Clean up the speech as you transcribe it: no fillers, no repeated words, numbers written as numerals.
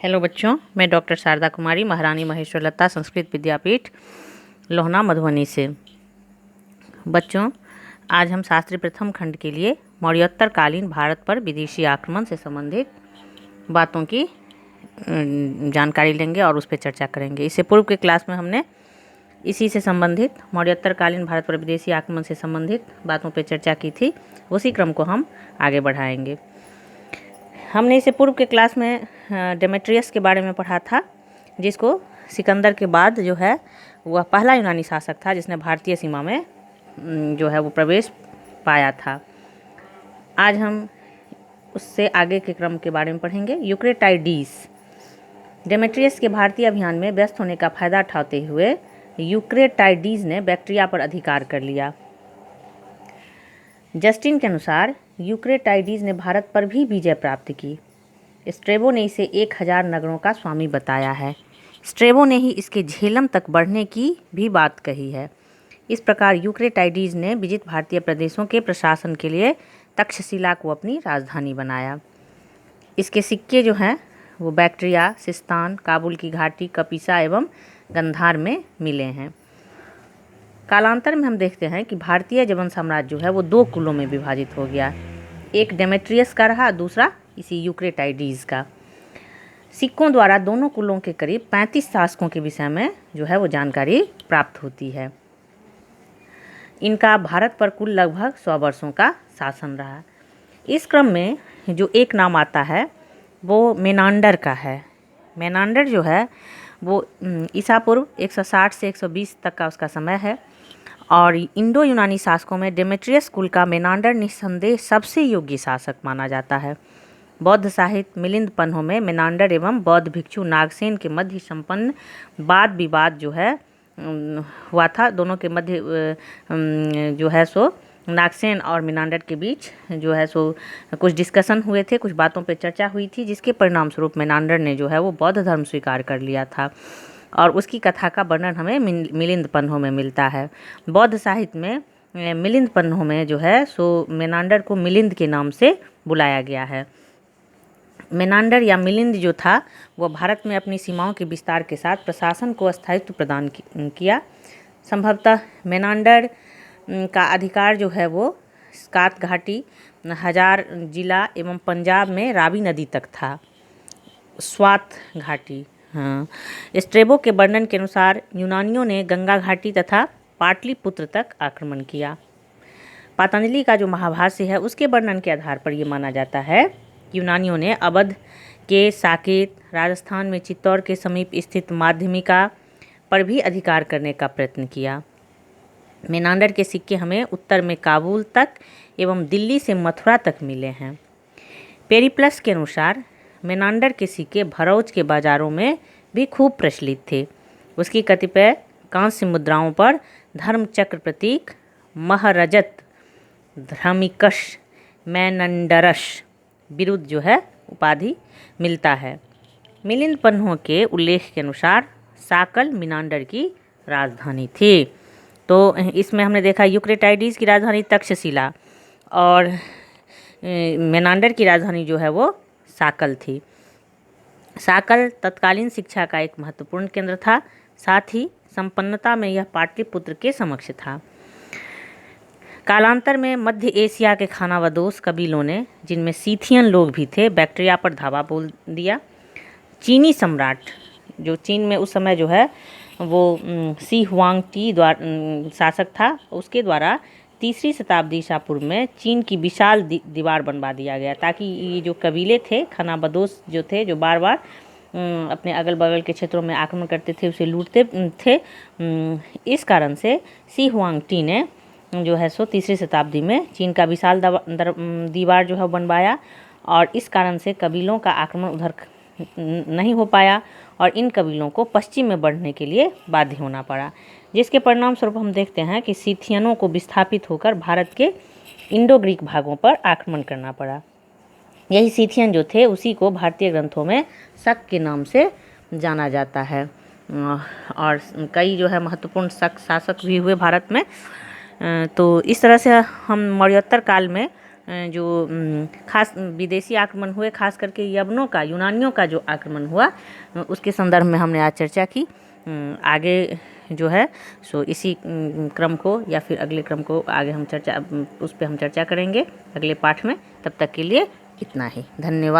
Hello बच्चों, मैं doctor Sharda कुमारी, महारानी महेश्वरलता संस्कृत विद्यापीठ, लोहना, मधुबनी से। बच्चों, आज हम शास्त्री प्रथम खंड के लिए मौर्योत्तर कालीन भारत पर विदेशी आक्रमण से संबंधित बातों की जानकारी लेंगे और उस पर चर्चा करेंगे। इससे पूर्व के क्लास में हमने इसी से संबंधित मौर्योत्तर कालीन भारत पर विदेशी आक्रमण से संबंधित बातों पर चर्चा की थी। उसी क्रम को हम आगे बढ़ाएंगे। हमने इससे पूर्व के क्लास में डेमेट्रियस के बारे में पढ़ा था, जिसको सिकंदर के बाद जो है वह पहला यूनानी शासक था जिसने भारतीय सीमा में जो है वो प्रवेश पाया था। आज हम उससे आगे के क्रम के बारे में पढ़ेंगे। यूक्रेटाइडीज। डेमेट्रियस के भारतीय अभियान में व्यस्त होने का फायदा उठाते हुए यूक्रेटाइडीज ने बैक्ट्रिया पर अधिकार कर लिया। जस्टिन के अनुसार यूक्रेटाइडीज ने भारत पर भी विजय प्राप्त की। स्ट्रेबो ने इसे 1000 नगरों का स्वामी बताया है। स्ट्रेबो ने ही इसके झेलम तक बढ़ने की भी बात कही है। इस प्रकार यूक्रेटाइडीज ने विजित भारतीय प्रदेशों के प्रशासन के लिए तक्षशिला को अपनी राजधानी बनाया। इसके सिक्के जो हैं वो बैक्ट्रिया, सिस्तान, काबुल की घाटी, कपिसा एवं गंधार में मिले हैं। कालांतर में हम देखते हैं कि भारतीय यवन साम्राज्य जो है वो 2 कुलों में विभाजित हो गया। एक डेमेट्रियस का रहा, दूसरा इसी यूक्रेटाइडीज का। सिक्कों द्वारा दोनों कुलों के करीब 35 शासकों के विषय में जो है वो जानकारी प्राप्त होती है। इनका भारत पर कुल लगभग 100 वर्षों का शासन रहा। इस क्रम में जो एक नाम आता है वो मेनांडर का है। मेनांडर जो है वो ईसा पूर्व 160 से 120 तक का उसका समय है और इंडो यूनानी शासकों में डेमेट्रियस कुल का मेनांडर निस्संदेह सबसे योग्य शासक माना जाता है। बौद्ध साहित्य मिलिंद पन्हों में मेनांडर एवं बौद्ध भिक्षु नागसेन के मध्य संपन्न वाद विवाद जो है हुआ था। दोनों के मध्य जो है सो नागसेन और मेनांडर के बीच जो है सो कुछ डिस्कशन हुए थे, कुछ बातों पर चर्चा हुई थी, जिसके परिणाम स्वरूप मेनांडर ने जो है वो बौद्ध धर्म स्वीकार कर लिया था और उसकी कथा का वर्णन हमें मिलिंद पन्हों में मिलता है। बौद्ध साहित्य में मिलिंद पन्हों में जो है सो मेनांडर को मिलिंद के नाम से बुलाया गया है। मेनांडर या मिलिंद जो था वह भारत में अपनी सीमाओं के विस्तार के साथ प्रशासन को स्थायित्व प्रदान किया। संभवतः मेनांडर का अधिकार जो है वो स्कात घाटी, हजार जिला एवं पंजाब में रावी नदी तक था। स्वात घाटी, हाँ। स्ट्रेबो के वर्णन के अनुसार यूनानियों ने गंगा घाटी तथा पाटलिपुत्र तक आक्रमण किया। पतंजलि का जो महाभाष्य है उसके वर्णन के आधार पर यह माना जाता है कि यूनानियों ने अवध के साकेत, राजस्थान में चित्तौड़ के समीप स्थित माध्यमिका पर भी अधिकार करने का प्रयत्न किया। मेनांडर के सिक्के हमें उत्तर में काबुल तक एवं दिल्ली से मथुरा तक मिले हैं। पेरिप्लस के अनुसार मेनांडर के सिक्के भरौच के बाजारों में भी खूब प्रचलित थे। उसकी कतिपय कांस्य मुद्राओं पर धर्मचक्र प्रतीक महरजत, धर्मिकश, मेनंडरश विरुद्ध जो है उपाधि मिलता है। मिलिंद पन्हों के उल्लेख के अनुसार साकल मेनांडर की राजधानी थी। तो इसमें हमने देखा यूक्रेटाइडीज की राजधानी तक्षशिला और मेनांडर की राजधानी जो है वो साकल थी। साकल तत्कालीन शिक्षा का एक महत्वपूर्ण केंद्र था, साथ ही संपन्नता में यह पाटलिपुत्र के समक्ष था। कालांतर में मध्य एशिया के खानाबदोश कबीलों ने, जिनमें सीथियन लोग भी थे, बैक्ट्रिया पर धावा बोल दिया। चीनी सम्राट जो चीन में उस समय जो है वो सी हुआंगटी शासक था, उसके द्वारा 3री शताब्दी ईसा पूर्व में चीन की विशाल दीवार बनवा दिया गया, ताकि ये जो कबीले थे खानाबदोश जो थे, जो बार बार अपने अगल बगल के क्षेत्रों में आक्रमण करते थे, उसे लूटते थे, इस कारण से सी हुआंगटी ने जो है सो 3री शताब्दी में चीन का विशाल दीवार जो है बनवाया और इस कारण से कबीलों का आक्रमण उधर नहीं हो पाया और इन कबीलों को पश्चिम में बढ़ने के लिए बाध्य होना पड़ा, जिसके परिणाम स्वरूप हम देखते हैं कि सीथियनों को विस्थापित होकर भारत के इंडो ग्रीक भागों पर आक्रमण करना पड़ा। यही सीथियन जो थे उसी को भारतीय ग्रंथों में शक के नाम से जाना जाता है और कई जो है महत्वपूर्ण शक शासक भी हुए भारत में। तो इस तरह से हम मौर्योत्तर काल में जो खास विदेशी आक्रमण हुए, खास करके यवनों का, यूनानियों का जो आक्रमण हुआ, उसके संदर्भ में हमने आज चर्चा की। आगे जो है सो इसी क्रम को या फिर अगले क्रम को आगे हम चर्चा, उस पर हम चर्चा करेंगे अगले पाठ में। तब तक के लिए इतना ही, धन्यवाद।